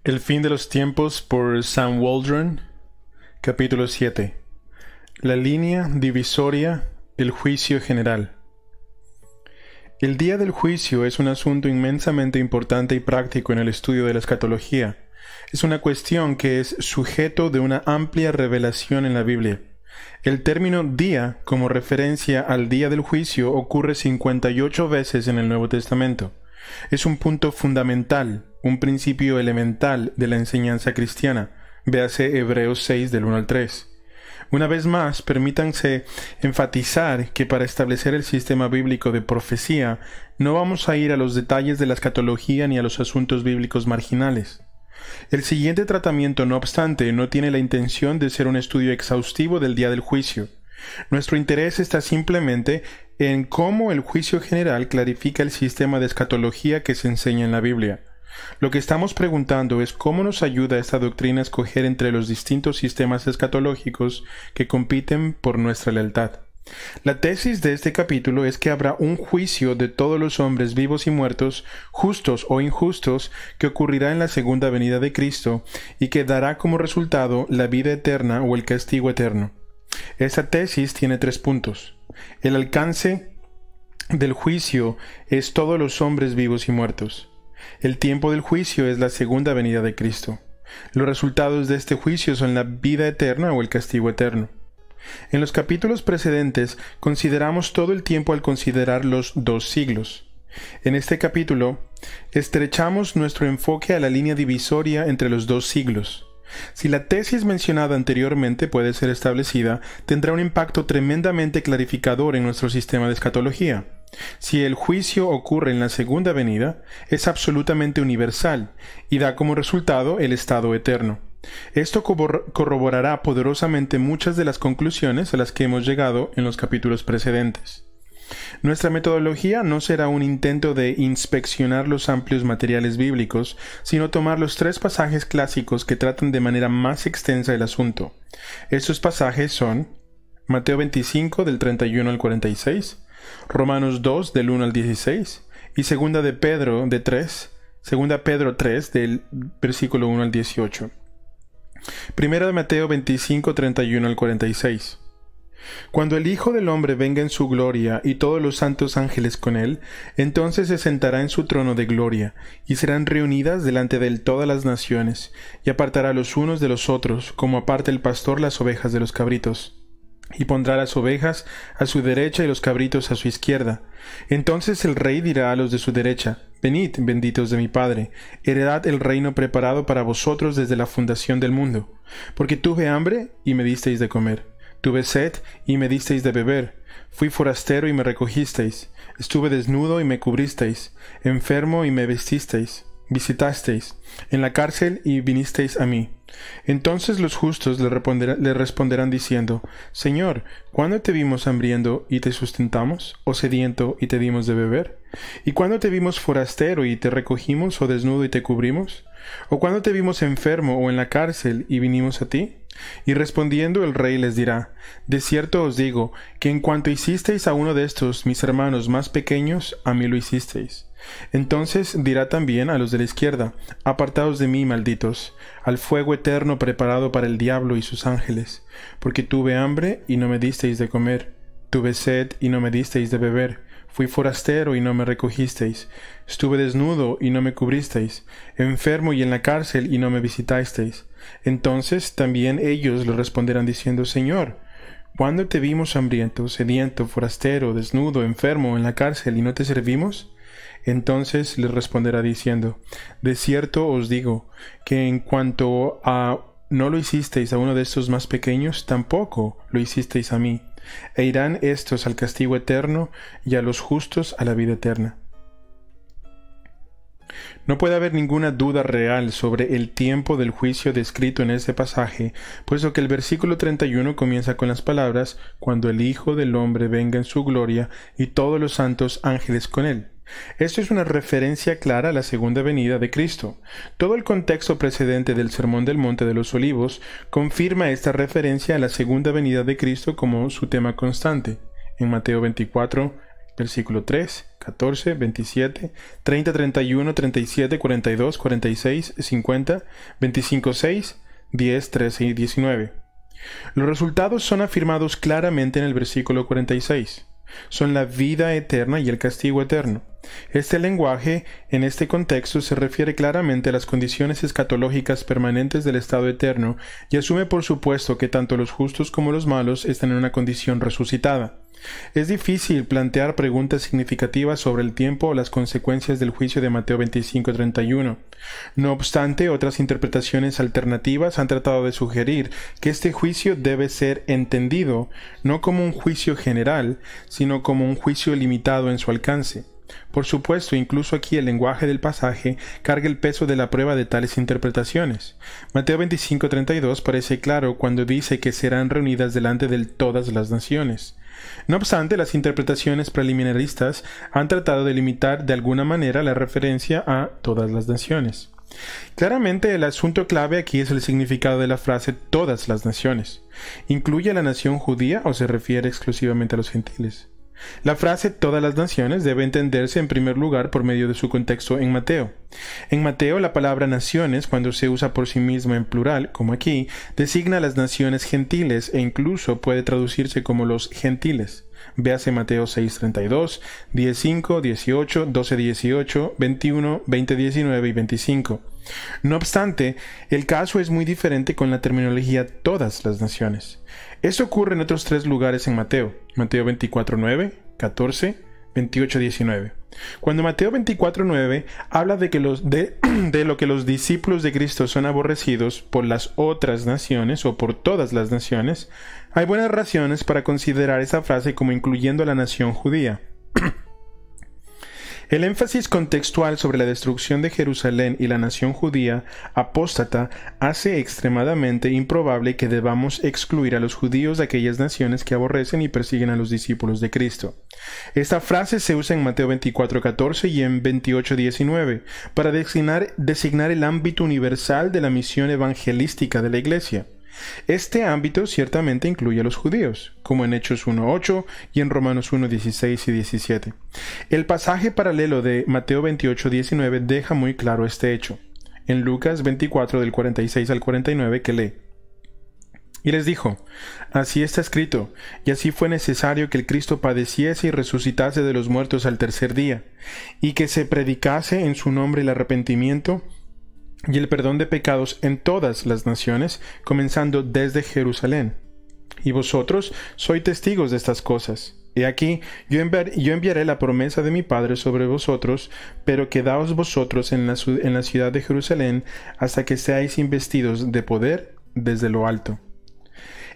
El fin de los tiempos por Sam Waldron, capítulo 7. La línea divisoria, el juicio general. El día del juicio es un asunto inmensamente importante y práctico en el estudio de la escatología. Es una cuestión que es sujeto de una amplia revelación en la Biblia. El término día, como referencia al día del juicio, ocurre 58 veces en el Nuevo Testamento. Es un punto fundamental, un principio elemental de la enseñanza cristiana. Véase Hebreos 6 del 1 al 3. Una vez más, permítanse enfatizar que para establecer el sistema bíblico de profecía, no vamos a ir a los detalles de la escatología ni a los asuntos bíblicos marginales. El siguiente tratamiento, no obstante, no tiene la intención de ser un estudio exhaustivo del día del juicio. Nuestro interés está simplemente en cómo el juicio general clarifica el sistema de escatología que se enseña en la Biblia. Lo que estamos preguntando es cómo nos ayuda esta doctrina a escoger entre los distintos sistemas escatológicos que compiten por nuestra lealtad. La tesis de este capítulo es que habrá un juicio de todos los hombres vivos y muertos, justos o injustos, que ocurrirá en la segunda venida de Cristo y que dará como resultado la vida eterna o el castigo eterno. Esta tesis tiene 3 puntos. El alcance del juicio es todos los hombres vivos y muertos. El tiempo del juicio es la segunda venida de Cristo. Los resultados de este juicio son la vida eterna o el castigo eterno. En los capítulos precedentes consideramos todo el tiempo al considerar los 2 siglos. En este capítulo estrechamos nuestro enfoque a la línea divisoria entre los 2 siglos. Si la tesis mencionada anteriormente puede ser establecida, tendrá un impacto tremendamente clarificador en nuestro sistema de escatología. Si el juicio ocurre en la segunda venida, es absolutamente universal y da como resultado el estado eterno. Esto corroborará poderosamente muchas de las conclusiones a las que hemos llegado en los capítulos precedentes. Nuestra metodología no será un intento de inspeccionar los amplios materiales bíblicos, sino tomar los 3 pasajes clásicos que tratan de manera más extensa el asunto. Estos pasajes son Mateo 25 del 31 al 46, Romanos 2 del 1 al 16 y Segunda Pedro 3 del versículo 1 al 18. Primera de Mateo 25, 31 al 46. Cuando el Hijo del Hombre venga en su gloria y todos los santos ángeles con él, entonces se sentará en su trono de gloria, y serán reunidas delante de él todas las naciones, y apartará los unos de los otros, como aparta el pastor las ovejas de los cabritos. Y pondrá las ovejas a su derecha y los cabritos a su izquierda. Entonces el rey dirá a los de su derecha: Venid, benditos de mi Padre, heredad el reino preparado para vosotros desde la fundación del mundo. Porque tuve hambre, y me disteis de comer. Tuve sed, y me disteis de beber. Fui forastero, y me recogisteis. Estuve desnudo, y me cubristeis. Enfermo, y me vestisteis. Visitasteis. En la cárcel, y vinisteis a mí. Entonces los justos le responderán diciendo: Señor, ¿cuándo te vimos hambriento y te sustentamos? ¿O sediento y te dimos de beber? ¿Y cuándo te vimos forastero y te recogimos? ¿O desnudo y te cubrimos? ¿O cuándo te vimos enfermo o en la cárcel y vinimos a ti? Y respondiendo el rey les dirá: De cierto os digo, que en cuanto hicisteis a uno de estos mis hermanos más pequeños, a mí lo hicisteis. Entonces dirá también a los de la izquierda: Apartaos de mí, malditos, al fuego eterno preparado para el diablo y sus ángeles, porque tuve hambre y no me disteis de comer, tuve sed y no me disteis de beber, fui forastero y no me recogisteis, estuve desnudo y no me cubristeis, enfermo y en la cárcel y no me visitasteis. Entonces también ellos le responderán diciendo: Señor, ¿cuándo te vimos hambriento, sediento, forastero, desnudo, enfermo, en la cárcel y no te servimos? Entonces les responderá diciendo: De cierto os digo, que en cuanto a no lo hicisteis a uno de estos más pequeños, tampoco lo hicisteis a mí. E irán estos al castigo eterno, y a los justos a la vida eterna. No puede haber ninguna duda real sobre el tiempo del juicio descrito en este pasaje, puesto que el versículo 31 comienza con las palabras: Cuando el Hijo del Hombre venga en su gloria y todos los santos ángeles con él. Esto es una referencia clara a la segunda venida de Cristo. Todo el contexto precedente del Sermón del Monte de los Olivos confirma esta referencia a la segunda venida de Cristo como su tema constante. En Mateo 24, versículo 3, 14, 27, 30, 31, 37, 42, 46, 50, 25, 6, 10, 13 y 19. Los resultados son afirmados claramente en el versículo 46. Son la vida eterna y el castigo eterno. Este lenguaje, en este contexto, se refiere claramente a las condiciones escatológicas permanentes del estado eterno y asume por supuesto que tanto los justos como los malos están en una condición resucitada. Es difícil plantear preguntas significativas sobre el tiempo o las consecuencias del juicio de Mateo 25:31. No obstante, otras interpretaciones alternativas han tratado de sugerir que este juicio debe ser entendido no como un juicio general, sino como un juicio limitado en su alcance. Por supuesto, incluso aquí el lenguaje del pasaje carga el peso de la prueba de tales interpretaciones. Mateo 25:32 parece claro cuando dice que serán reunidas delante de todas las naciones. No obstante, las interpretaciones preliminaristas han tratado de limitar de alguna manera la referencia a todas las naciones. Claramente, el asunto clave aquí es el significado de la frase todas las naciones. ¿Incluye a la nación judía o se refiere exclusivamente a los gentiles? La frase todas las naciones debe entenderse en primer lugar por medio de su contexto en Mateo. En Mateo, la palabra naciones, cuando se usa por sí misma en plural, como aquí, designa a las naciones gentiles e incluso puede traducirse como los gentiles. Véase Mateo 6:32, 10:5, 18, 12:18, 21, 20:19 y 25. No obstante, el caso es muy diferente con la terminología todas las naciones. Esto ocurre en otros tres lugares en Mateo. Mateo 24:9, 14, 28:19. Cuando Mateo 24:9 habla de lo que los discípulos de Cristo son aborrecidos por las otras naciones o por todas las naciones, hay buenas razones para considerar esa frase como incluyendo a la nación judía. El énfasis contextual sobre la destrucción de Jerusalén y la nación judía apóstata hace extremadamente improbable que debamos excluir a los judíos de aquellas naciones que aborrecen y persiguen a los discípulos de Cristo. Esta frase se usa en Mateo 24:14 y en 28:19 para designar el ámbito universal de la misión evangelística de la Iglesia. Este ámbito ciertamente incluye a los judíos, como en Hechos 1:8 y en Romanos 1:16 y 17. El pasaje paralelo de Mateo 28:19 deja muy claro este hecho. En Lucas 24 del 46 al 49 que lee: Y les dijo: Así está escrito, y así fue necesario que el Cristo padeciese y resucitase de los muertos al tercer día, y que se predicase en su nombre el arrepentimiento y el perdón de pecados en todas las naciones, comenzando desde Jerusalén. Y vosotros sois testigos de estas cosas. He aquí, yo enviaré la promesa de mi Padre sobre vosotros, pero quedaos vosotros en la ciudad de Jerusalén hasta que seáis investidos de poder desde lo alto.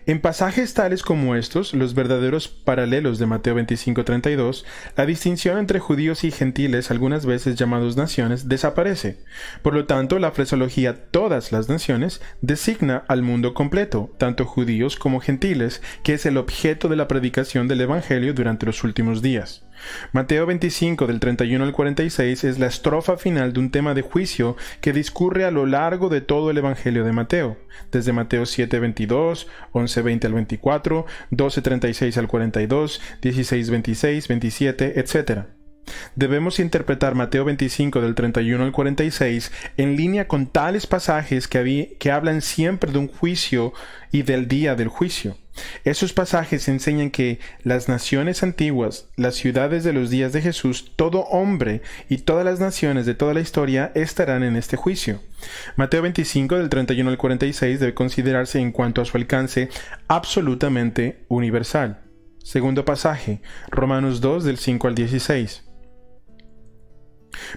En pasajes tales como estos, los verdaderos paralelos de Mateo 25:32, la distinción entre judíos y gentiles, algunas veces llamados naciones, desaparece. Por lo tanto, la fraseología todas las naciones designa al mundo completo, tanto judíos como gentiles, que es el objeto de la predicación del Evangelio durante los últimos días. Mateo 25 del 31 al 46 es la estrofa final de un tema de juicio que discurre a lo largo de todo el Evangelio de Mateo, desde Mateo 7:22, 11:20 al 24, 12:36 al 42, 16:26, 27, etc. Debemos interpretar Mateo 25 del 31 al 46 en línea con tales pasajes que hablan siempre de un juicio y del día del juicio. Esos pasajes enseñan que las naciones antiguas, las ciudades de los días de Jesús, todo hombre y todas las naciones de toda la historia estarán en este juicio. Mateo 25 del 31 al 46 debe considerarse en cuanto a su alcance absolutamente universal. Segundo pasaje, Romanos 2 del 5 al 16.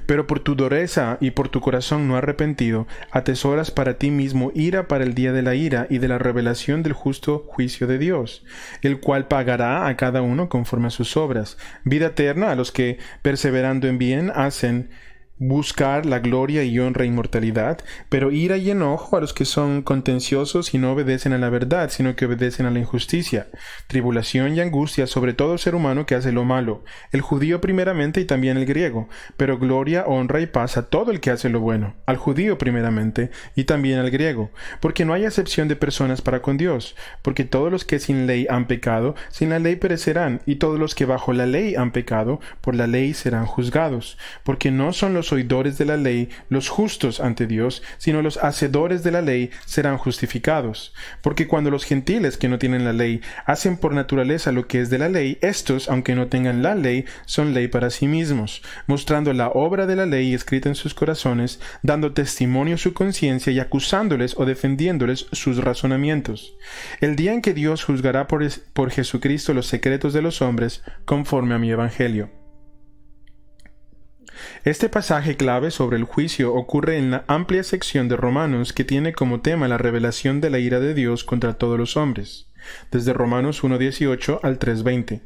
Pero por tu dureza y por tu corazón no arrepentido, atesoras para ti mismo ira para el día de la ira y de la revelación del justo juicio de Dios, el cual pagará a cada uno conforme a sus obras, vida eterna a los que, perseverando en bien, hacen, buscar la gloria y honra e inmortalidad, pero ira y enojo a los que son contenciosos y no obedecen a la verdad, sino que obedecen a la injusticia, tribulación y angustia sobre todo ser humano que hace lo malo, el judío primeramente y también el griego, pero gloria, honra y paz a todo el que hace lo bueno, al judío primeramente y también al griego, porque no hay acepción de personas para con Dios, porque todos los que sin ley han pecado, sin la ley perecerán, y todos los que bajo la ley han pecado, por la ley serán juzgados, porque no son los oidores de la ley los justos ante Dios, sino los hacedores de la ley serán justificados. Porque cuando los gentiles que no tienen la ley hacen por naturaleza lo que es de la ley, estos, aunque no tengan la ley, son ley para sí mismos, mostrando la obra de la ley escrita en sus corazones, dando testimonio a su conciencia y acusándoles o defendiéndoles sus razonamientos. El día en que Dios juzgará por Jesucristo los secretos de los hombres, conforme a mi evangelio. Este pasaje clave sobre el juicio ocurre en la amplia sección de Romanos que tiene como tema la revelación de la ira de Dios contra todos los hombres, desde Romanos 1:18 al 3:20.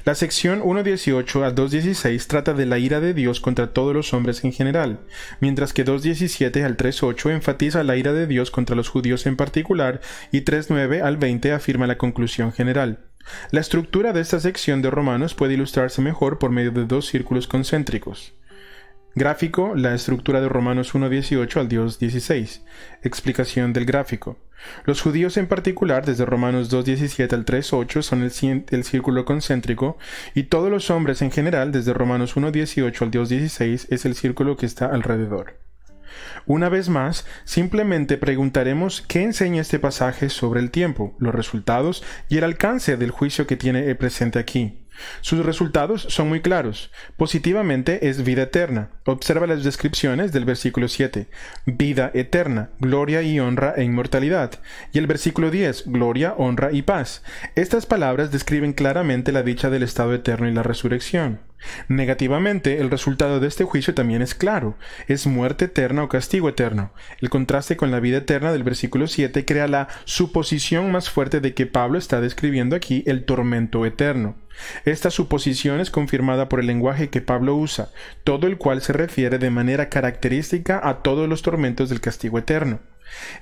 La sección 1:18 a 2:16 trata de la ira de Dios contra todos los hombres en general, mientras que 2:17 al 3:8 enfatiza la ira de Dios contra los judíos en particular y 3:9 al 20 afirma la conclusión general. La estructura de esta sección de Romanos puede ilustrarse mejor por medio de dos círculos concéntricos. Gráfico, la estructura de Romanos 1:18 al 2:16. Explicación del gráfico. Los judíos en particular, desde Romanos 2:17 al 3:8, son el círculo concéntrico, y todos los hombres en general, desde Romanos 1:18 al 2:16, es el círculo que está alrededor. Una vez más, simplemente preguntaremos qué enseña este pasaje sobre el tiempo, los resultados y el alcance del juicio que tiene presente aquí. Sus resultados son muy claros. Positivamente es vida eterna. Observa las descripciones del versículo 7. Vida eterna, gloria y honra e inmortalidad. Y el versículo 10. Gloria, honra y paz. Estas palabras describen claramente la dicha del estado eterno y la resurrección. Negativamente, el resultado de este juicio también es claro. Es muerte eterna o castigo eterno. El contraste con la vida eterna del versículo 7 crea la suposición más fuerte de que Pablo está describiendo aquí el tormento eterno. Esta suposición es confirmada por el lenguaje que Pablo usa, todo el cual se refiere de manera característica a todos los tormentos del castigo eterno.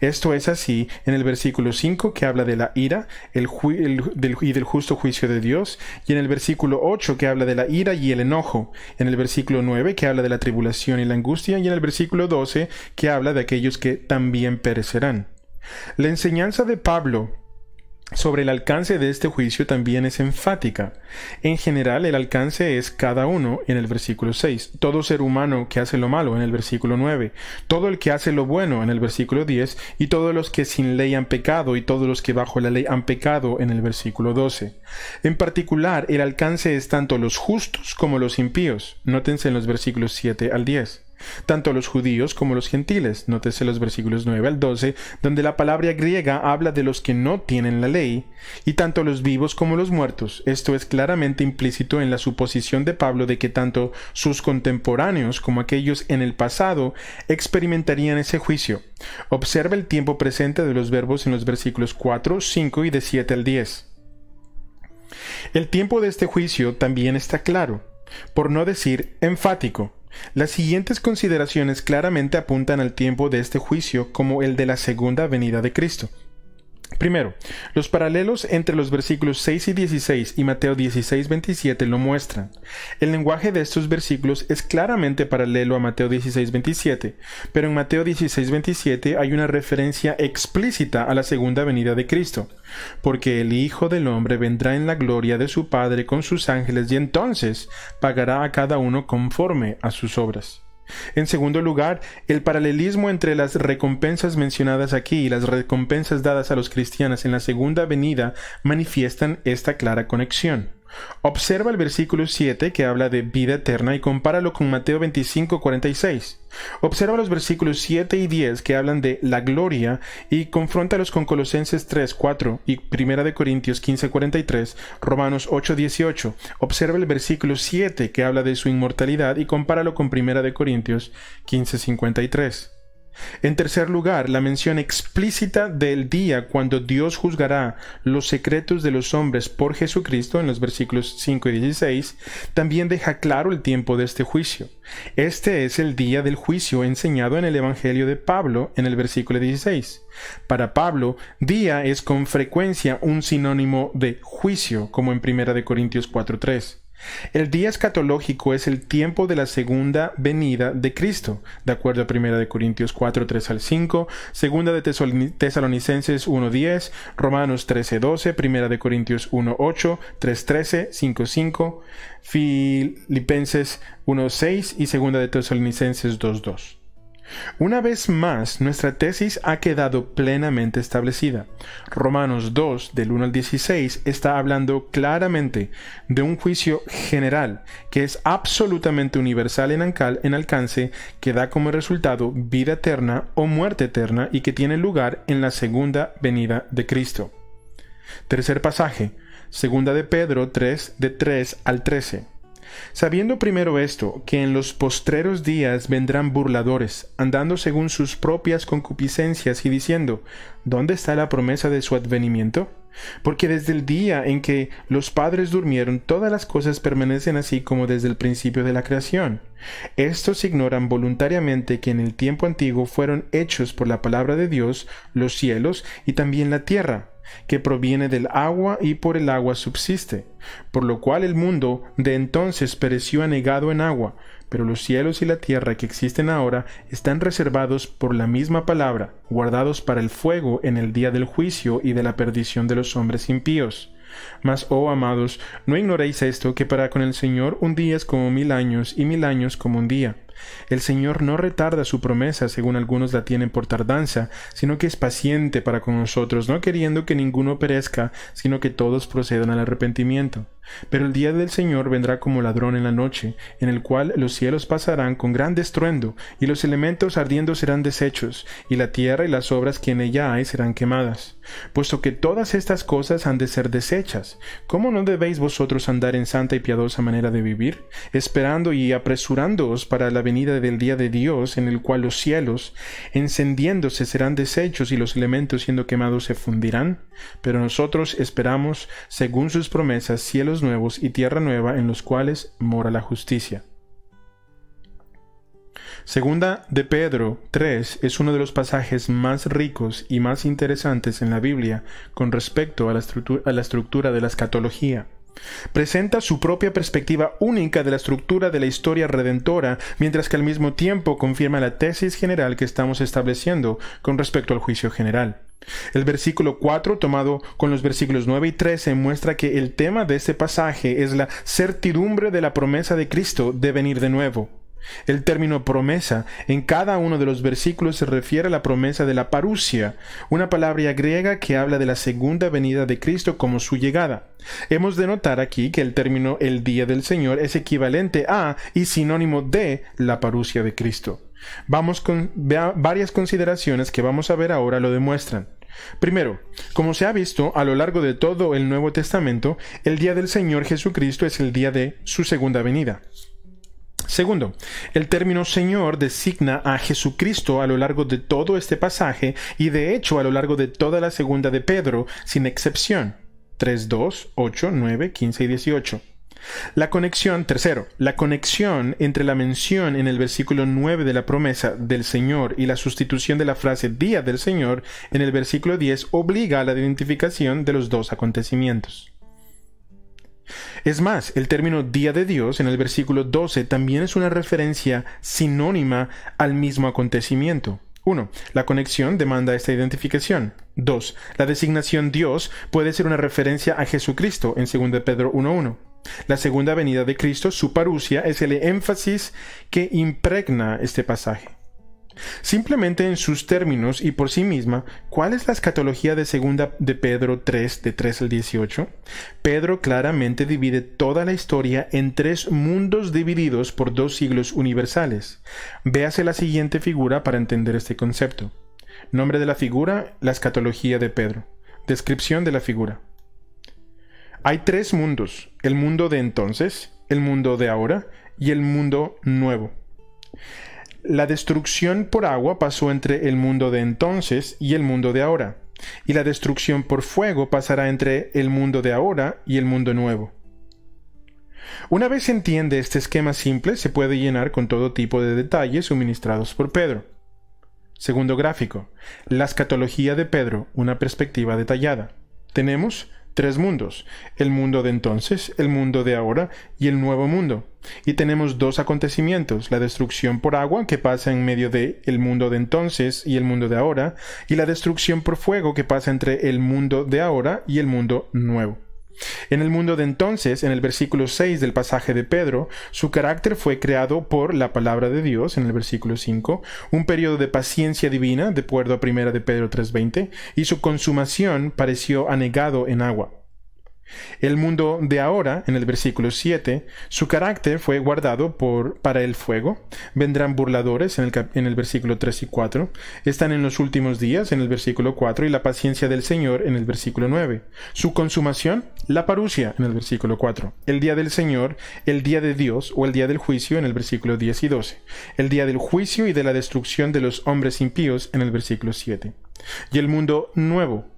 Esto es así en el versículo 5 que habla de la ira y del justo juicio de Dios, y en el versículo 8 que habla de la ira y el enojo, en el versículo 9 que habla de la tribulación y la angustia, y en el versículo 12 que habla de aquellos que también perecerán. La enseñanza de Pablo sobre el alcance de este juicio también es enfática. En general, el alcance es cada uno en el versículo 6, todo ser humano que hace lo malo en el versículo 9, todo el que hace lo bueno en el versículo 10, y todos los que sin ley han pecado y todos los que bajo la ley han pecado en el versículo 12. En particular, el alcance es tanto los justos como los impíos. Nótense en los versículos 7 al 10. Tanto los judíos como los gentiles, nótese los versículos 9 al 12, donde la palabra griega habla de los que no tienen la ley, y tanto los vivos como los muertos. Esto es claramente implícito en la suposición de Pablo de que tanto sus contemporáneos como aquellos en el pasado experimentarían ese juicio. Observa el tiempo presente de los verbos en los versículos 4, 5 y de 7 al 10. El tiempo de este juicio también está claro, por no decir enfático. Las siguientes consideraciones claramente apuntan al tiempo de este juicio como el de la segunda venida de Cristo. Primero, los paralelos entre los versículos 6 y 16 y Mateo 16:27 lo muestran. El lenguaje de estos versículos es claramente paralelo a Mateo 16:27, pero en Mateo 16:27 hay una referencia explícita a la segunda venida de Cristo, porque el Hijo del Hombre vendrá en la gloria de su Padre con sus ángeles y entonces pagará a cada uno conforme a sus obras. En segundo lugar, el paralelismo entre las recompensas mencionadas aquí y las recompensas dadas a los cristianos en la segunda venida manifiestan esta clara conexión. Observa el versículo 7 que habla de vida eterna y compáralo con Mateo 25:46. Observa los versículos 7 y 10 que hablan de la gloria y confróntalos con Colosenses 3:4 y 1 Corintios 15:43, Romanos 8:18. Observa el versículo 7 que habla de su inmortalidad y compáralo con 1 Corintios 15:53. En tercer lugar, la mención explícita del día cuando Dios juzgará los secretos de los hombres por Jesucristo en los versículos 5 y 16 también deja claro el tiempo de este juicio. Este es el día del juicio enseñado en el Evangelio de Pablo en el versículo 16. Para Pablo, día es con frecuencia un sinónimo de juicio, como en 1 Corintios 4:3. El día escatológico es el tiempo de la segunda venida de Cristo, de acuerdo a 1 Corintios 4, 3 al 5, 2 de Tesalonicenses 1:10, Romanos 13:12, 1 Corintios 1:8, 3:13, 5:5, Filipenses 1:6 y 2 de Tesalonicenses 2:2. Una vez más, nuestra tesis ha quedado plenamente establecida. Romanos 2, del 1 al 16, está hablando claramente de un juicio general, que es absolutamente universal en alcance, que da como resultado vida eterna o muerte eterna y que tiene lugar en la segunda venida de Cristo. Tercer pasaje, 2 de Pedro 3, de 3 al 13. Sabiendo primero esto, que en los postreros días vendrán burladores, andando según sus propias concupiscencias y diciendo, ¿dónde está la promesa de su advenimiento? Porque desde el día en que los padres durmieron, todas las cosas permanecen así como desde el principio de la creación. Estos ignoran voluntariamente que en el tiempo antiguo fueron hechos por la palabra de Dios los cielos y también la tierra, que proviene del agua y por el agua subsiste, por lo cual el mundo de entonces pereció anegado en agua, pero los cielos y la tierra que existen ahora están reservados por la misma palabra, guardados para el fuego en el día del juicio y de la perdición de los hombres impíos. Mas, oh amados, no ignoréis esto, que para con el Señor un día es como 1000 años, y 1000 años como un día. El Señor no retarda su promesa, según algunos la tienen por tardanza, sino que es paciente para con nosotros, no queriendo que ninguno perezca, sino que todos procedan al arrepentimiento. Pero el día del Señor vendrá como ladrón en la noche, en el cual los cielos pasarán con gran estruendo, y los elementos ardiendo serán deshechos, y la tierra y las obras que en ella hay serán quemadas. Puesto que todas estas cosas han de ser deshechas, ¿cómo no debéis vosotros andar en santa y piadosa manera de vivir, esperando y apresurándoos para la venida del día de Dios, en el cual los cielos, encendiéndose, serán deshechos y los elementos siendo quemados se fundirán? Pero nosotros esperamos, según sus promesas, cielos nuevos y tierra nueva en los cuales mora la justicia. Segunda de Pedro 3 es uno de los pasajes más ricos y más interesantes en la Biblia con respecto a la estructura de la escatología. Presenta su propia perspectiva única de la estructura de la historia redentora, mientras que al mismo tiempo confirma la tesis general que estamos estableciendo con respecto al juicio general. El versículo 4, tomado con los versículos 9 y 13, muestra que el tema de este pasaje es la certidumbre de la promesa de Cristo de venir de nuevo. El término promesa en cada uno de los versículos se refiere a la promesa de la parusia, una palabra griega que habla de la segunda venida de Cristo como su llegada. Hemos de notar aquí que el término el día del Señor es equivalente a y sinónimo de la parusia de Cristo. Varias consideraciones que vamos a ver ahora lo demuestran. Primero, como se ha visto a lo largo de todo el Nuevo Testamento, el día del Señor Jesucristo es el día de su segunda venida. Segundo, el término Señor designa a Jesucristo a lo largo de todo este pasaje y de hecho a lo largo de toda la segunda de Pedro, sin excepción. 3, 2, 8, 9, 15 y 18. Tercero, la conexión entre la mención en el versículo 9 de la promesa del Señor y la sustitución de la frase día del Señor en el versículo 10 obliga a la identificación de los dos acontecimientos. Es más, el término día de Dios en el versículo 12 también es una referencia sinónima al mismo acontecimiento. 1. La conexión demanda esta identificación. 2. La designación Dios puede ser una referencia a Jesucristo en 2 Pedro 1:1. La segunda venida de Cristo, su parusia, es el énfasis que impregna este pasaje. Simplemente en sus términos y por sí misma, ¿cuál es la escatología de 2 de Pedro 3, de 3 al 18? Pedro claramente divide toda la historia en 3 mundos divididos por 2 siglos universales. Véase la siguiente figura para entender este concepto. Nombre de la figura, la escatología de Pedro. Descripción de la figura. Hay 3 mundos, el mundo de entonces, el mundo de ahora y el mundo nuevo. La destrucción por agua pasó entre el mundo de entonces y el mundo de ahora, y la destrucción por fuego pasará entre el mundo de ahora y el mundo nuevo. Una vez se entiende este esquema simple, se puede llenar con todo tipo de detalles suministrados por Pedro. Segundo gráfico, la escatología de Pedro, una perspectiva detallada. Tenemos tres mundos, el mundo de entonces, el mundo de ahora y el nuevo mundo. Y tenemos dos acontecimientos, la destrucción por agua que pasa en medio de el mundo de entonces y el mundo de ahora, y la destrucción por fuego que pasa entre el mundo de ahora y el mundo nuevo. En el mundo de entonces, en el versículo 6 del pasaje de Pedro, su carácter fue creado por la palabra de Dios, en el versículo 5, un periodo de paciencia divina, de acuerdo a 1 de Pedro 3:20, y su consumación pareció anegado en agua. El mundo de ahora, en el versículo 7, su carácter fue guardado para el fuego. Vendrán burladores, en el versículo 3 y 4. Están en los últimos días, en el versículo 4, y la paciencia del Señor, en el versículo 9. Su consumación, la parusia, en el versículo 4. El día del Señor, el día de Dios, o el día del juicio, en el versículo 10 y 12. El día del juicio y de la destrucción de los hombres impíos, en el versículo 7. Y el mundo nuevo,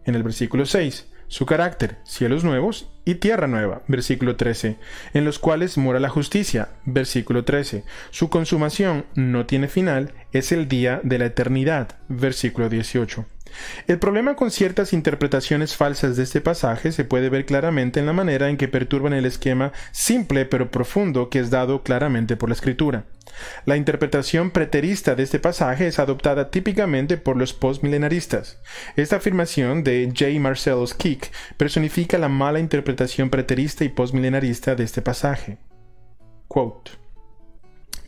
en el versículo 6. Su carácter, cielos nuevos y tierra nueva, versículo 13, en los cuales mora la justicia, versículo 13. Su consumación no tiene final, es el día de la eternidad, versículo 18. El problema con ciertas interpretaciones falsas de este pasaje se puede ver claramente en la manera en que perturban el esquema simple pero profundo que es dado claramente por la Escritura. La interpretación preterista de este pasaje es adoptada típicamente por los postmilenaristas. Esta afirmación de J. Marcellus Kik personifica la mala interpretación preterista y postmilenarista de este pasaje. Quote: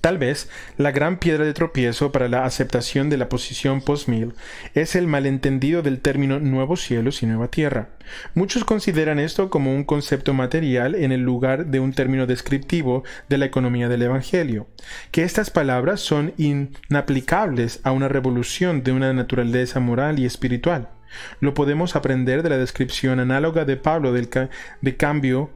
tal vez la gran piedra de tropiezo para la aceptación de la posición postmil es el malentendido del término nuevos cielos y nueva tierra. Muchos consideran esto como un concepto material en el lugar de un término descriptivo de la economía del Evangelio, que estas palabras son inaplicables a una revolución de una naturaleza moral y espiritual. Lo podemos aprender de la descripción análoga de Pablo del cambio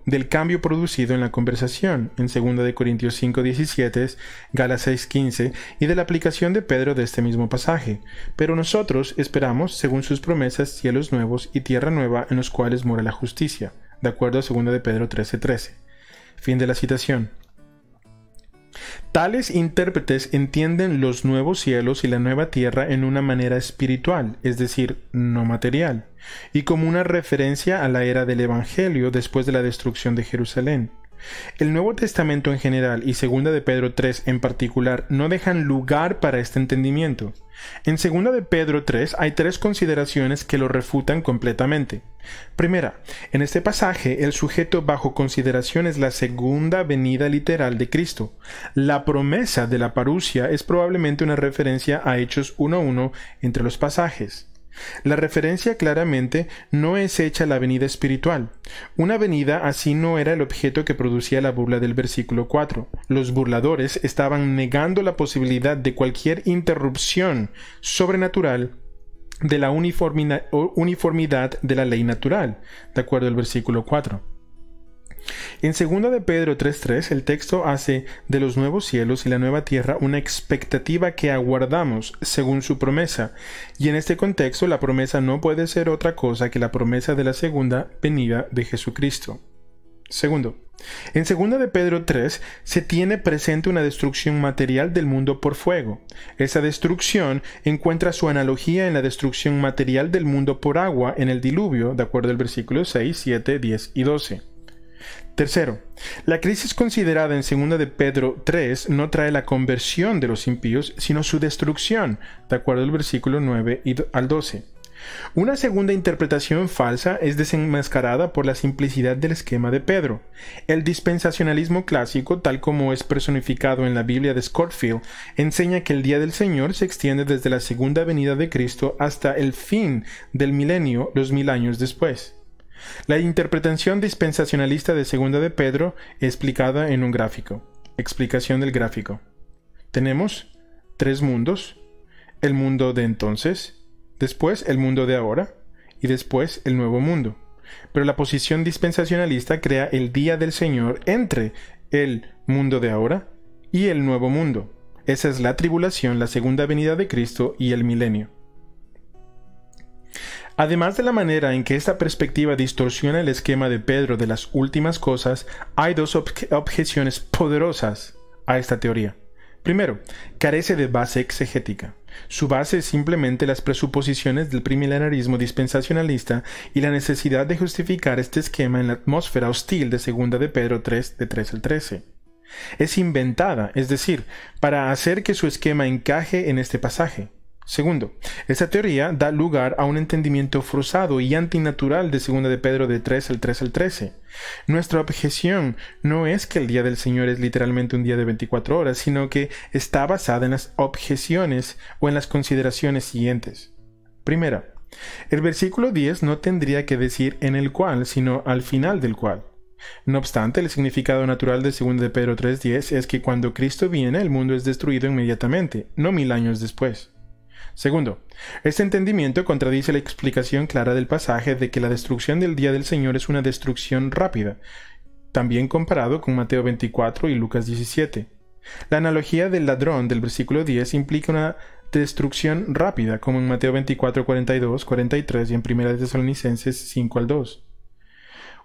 producido en la conversación, en 2 Corintios 5:17, Gálatas 6:15, y de la aplicación de Pedro de este mismo pasaje. Pero nosotros esperamos, según sus promesas, cielos nuevos y tierra nueva en los cuales mora la justicia, de acuerdo a 2 de Pedro 13:13. Fin de la citación. Tales intérpretes entienden los nuevos cielos y la nueva tierra en una manera espiritual, es decir, no material, y como una referencia a la era del Evangelio después de la destrucción de Jerusalén. El Nuevo Testamento en general y 2 de Pedro 3 en particular no dejan lugar para este entendimiento. En 2 de Pedro 3 hay tres consideraciones que lo refutan completamente. Primera, en este pasaje el sujeto bajo consideración es la segunda venida literal de Cristo. La promesa de la parusia es probablemente una referencia a Hechos 1:1 entre los pasajes. La referencia claramente no es hecha a la venida espiritual. Una venida así no era el objeto que producía la burla del versículo 4. Los burladores estaban negando la posibilidad de cualquier interrupción sobrenatural de la uniformidad de la ley natural, de acuerdo al versículo 4. En 2 de Pedro 3:3, el texto hace de los nuevos cielos y la nueva tierra una expectativa que aguardamos según su promesa, y en este contexto la promesa no puede ser otra cosa que la promesa de la segunda venida de Jesucristo. Segundo, en 2 de Pedro 3 se tiene presente una destrucción material del mundo por fuego. Esa destrucción encuentra su analogía en la destrucción material del mundo por agua en el diluvio, de acuerdo al versículo 6, 7, 10 y 12. Tercero, la crisis considerada en 2 de Pedro 3 no trae la conversión de los impíos, sino su destrucción, de acuerdo al versículo 9 al 12. Una segunda interpretación falsa es desenmascarada por la simplicidad del esquema de Pedro. El dispensacionalismo clásico, tal como es personificado en la Biblia de Scofield, enseña que el día del Señor se extiende desde la segunda venida de Cristo hasta el fin del milenio, los 1000 años después. La interpretación dispensacionalista de 2 de Pedro es explicada en un gráfico. Explicación del gráfico. Tenemos tres mundos: el mundo de entonces, después el mundo de ahora y después el nuevo mundo. Pero la posición dispensacionalista crea el día del Señor entre el mundo de ahora y el nuevo mundo. Esa es la tribulación, la segunda venida de Cristo y el milenio. Además de la manera en que esta perspectiva distorsiona el esquema de Pedro de las últimas cosas, hay dos objeciones poderosas a esta teoría. Primero, carece de base exegética. Su base es simplemente las presuposiciones del premilenarismo dispensacionalista y la necesidad de justificar este esquema en la atmósfera hostil de 2 de Pedro 3, de 3 al 13. Es inventada, es decir, para hacer que su esquema encaje en este pasaje. Segundo, esta teoría da lugar a un entendimiento forzado y antinatural de 2 de Pedro de 3 al 13. Nuestra objeción no es que el día del Señor es literalmente un día de 24 horas, sino que está basada en las objeciones o en las consideraciones siguientes. Primera, el versículo 10 no tendría que decir en el cual, sino al final del cual. No obstante, el significado natural de 2 de Pedro 3:10 es que cuando Cristo viene, el mundo es destruido inmediatamente, no 1000 años después. Segundo, este entendimiento contradice la explicación clara del pasaje de que la destrucción del día del Señor es una destrucción rápida, también comparado con Mateo 24 y Lucas 17. La analogía del ladrón del versículo 10 implica una destrucción rápida, como en Mateo 24, 42, 43 y en 1 Tesalonicenses 5 al 2.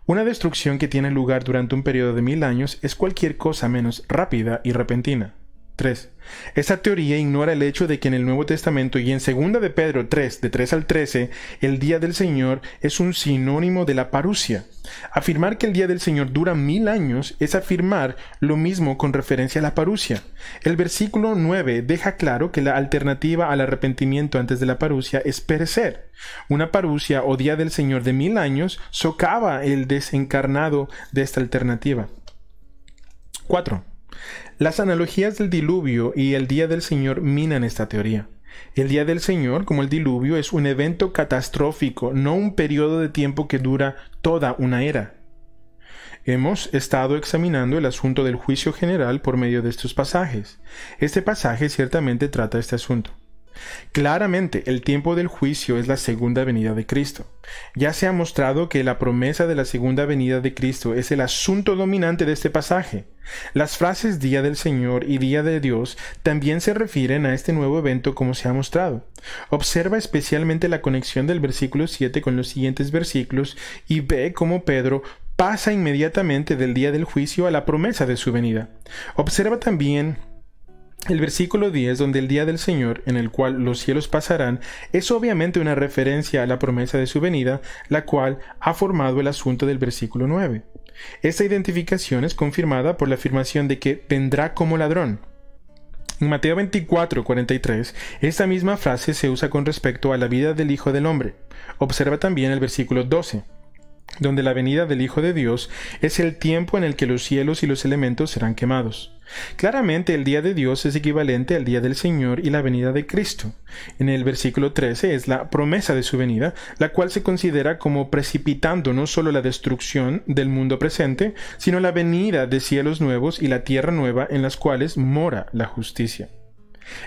Una destrucción que tiene lugar durante un periodo de 1000 años es cualquier cosa menos rápida y repentina. 3. Esta teoría ignora el hecho de que en el Nuevo Testamento y en 2 de Pedro 3, de 3 al 13, el día del Señor es un sinónimo de la parusia. Afirmar que el día del Señor dura 1000 años es afirmar lo mismo con referencia a la parusia. El versículo 9 deja claro que la alternativa al arrepentimiento antes de la parusia es perecer. Una parusia o día del Señor de 1000 años socava el desencarnado de esta alternativa. 4. Las analogías del diluvio y el día del Señor minan esta teoría. El día del Señor, como el diluvio, es un evento catastrófico, no un periodo de tiempo que dura toda una era. Hemos estado examinando el asunto del juicio general por medio de estos pasajes. Este pasaje ciertamente trata este asunto. Claramente, el tiempo del juicio es la segunda venida de Cristo. Ya se ha mostrado que la promesa de la segunda venida de Cristo es el asunto dominante de este pasaje. Las frases día del Señor y día de Dios también se refieren a este nuevo evento como se ha mostrado. Observa especialmente la conexión del versículo 7 con los siguientes versículos y ve cómo Pedro pasa inmediatamente del día del juicio a la promesa de su venida. Observa también el versículo 10, donde el día del Señor, en el cual los cielos pasarán, es obviamente una referencia a la promesa de su venida, la cual ha formado el asunto del versículo 9. Esta identificación es confirmada por la afirmación de que vendrá como ladrón. En Mateo 24, 43, esta misma frase se usa con respecto a la vida del Hijo del Hombre. Observa también el versículo 12. Donde la venida del Hijo de Dios es el tiempo en el que los cielos y los elementos serán quemados. Claramente el día de Dios es equivalente al día del Señor y la venida de Cristo. En el versículo 13 es la promesa de su venida, la cual se considera como precipitando no solo la destrucción del mundo presente, sino la venida de cielos nuevos y la tierra nueva en las cuales mora la justicia.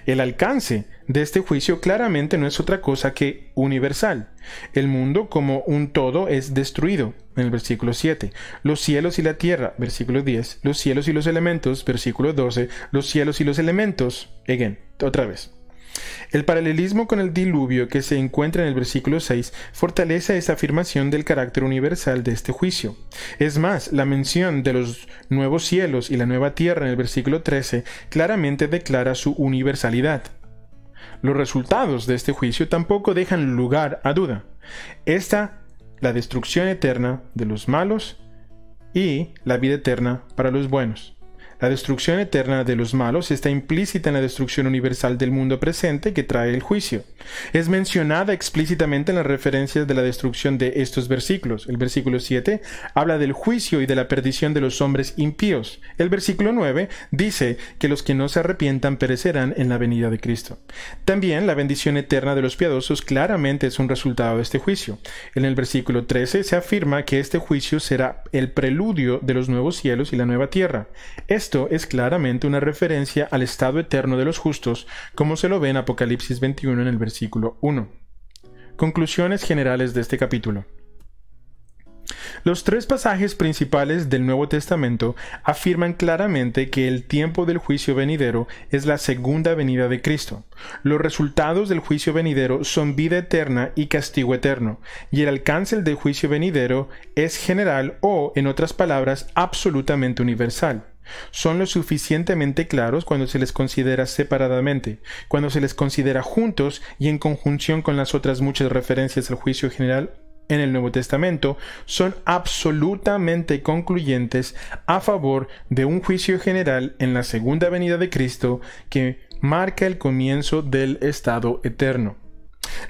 El alcance de este juicio claramente no es otra cosa que universal. El mundo como un todo es destruido, en el versículo 7. Los cielos y la tierra, versículo 10. Los cielos y los elementos, versículo 12. Los cielos y los elementos, otra vez. El paralelismo con el diluvio que se encuentra en el versículo 6 fortalece esa afirmación del carácter universal de este juicio. Es más, la mención de los nuevos cielos y la nueva tierra en el versículo 13 claramente declara su universalidad. Los resultados de este juicio tampoco dejan lugar a duda. La destrucción eterna de los malos y la vida eterna para los buenos. La destrucción eterna de los malos está implícita en la destrucción universal del mundo presente que trae el juicio. Es mencionada explícitamente en las referencias de la destrucción de estos versículos. El versículo 7 habla del juicio y de la perdición de los hombres impíos. El versículo 9 dice que los que no se arrepientan perecerán en la venida de Cristo. También la bendición eterna de los piadosos claramente es un resultado de este juicio. En el versículo 13 se afirma que este juicio será el preludio de los nuevos cielos y la nueva tierra. Esto es claramente una referencia al estado eterno de los justos, como se lo ve en Apocalipsis 21 en el versículo 1. Conclusiones generales de este capítulo. Los tres pasajes principales del Nuevo Testamento afirman claramente que el tiempo del juicio venidero es la segunda venida de Cristo. Los resultados del juicio venidero son vida eterna y castigo eterno, y el alcance del juicio venidero es general o, en otras palabras, absolutamente universal. Son lo suficientemente claros cuando se les considera separadamente, cuando se les considera juntos y en conjunción con las otras muchas referencias al juicio general en el Nuevo Testamento, son absolutamente concluyentes a favor de un juicio general en la segunda venida de Cristo que marca el comienzo del estado eterno.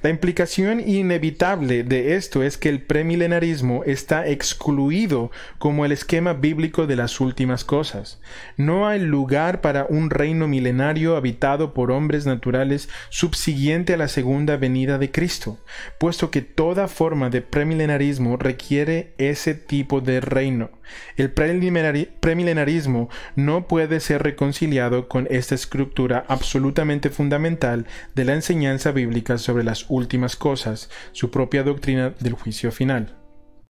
La implicación inevitable de esto es que el premilenarismo está excluido como el esquema bíblico de las últimas cosas. No hay lugar para un reino milenario habitado por hombres naturales subsiguiente a la segunda venida de Cristo, puesto que toda forma de premilenarismo requiere ese tipo de reino. El premilenarismo no puede ser reconciliado con esta estructura absolutamente fundamental de la enseñanza bíblica sobre las últimas cosas, su propia doctrina del juicio final.